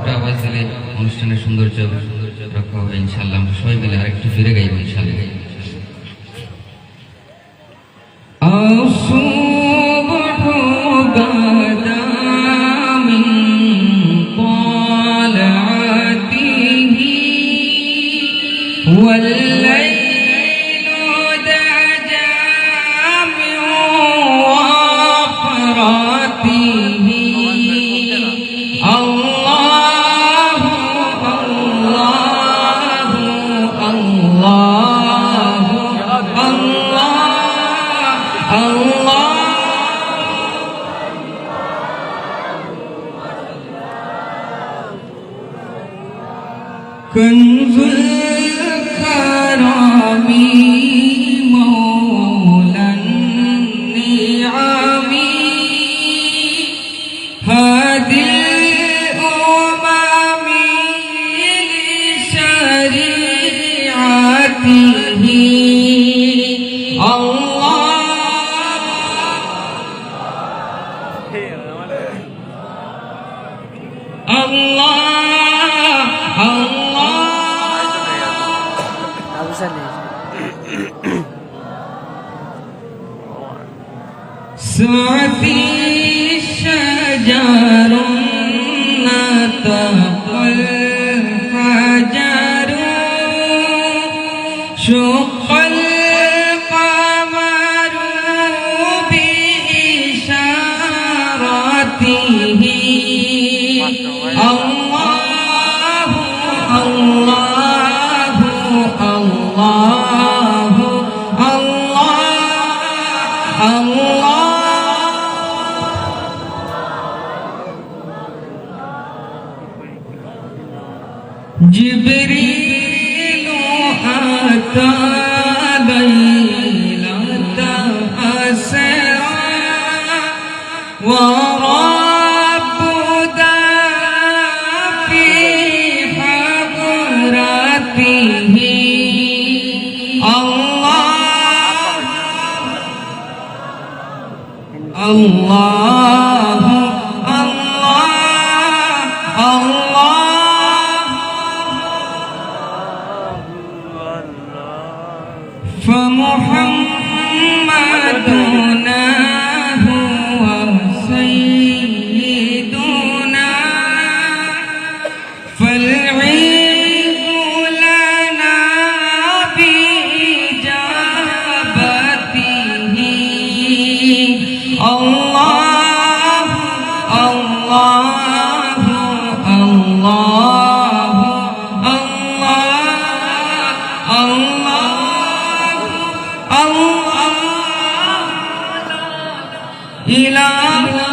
একটা আওয়াজ দিলে অনুষ্ঠানের সৌন্দর্য রক্ষা হবে ইনশাআল্লাহ। আমরা সবাই মিলে আরেকটু ফিরে গাইব ইনশাআল্লাহ। والليل دجى من وفراته الله الله الله الله الله كنز الكرم مولى النعم هادي الأمم لشريعته سعتي شجر نطق الحجر شق القمر بإشارته الله الله الله الله جبريل أتى ليلة أسرى ورب في حضرته الله الله فمحمدنا هو سيدنا فالعيد لنا بإجابته الله الله الله الله الله إله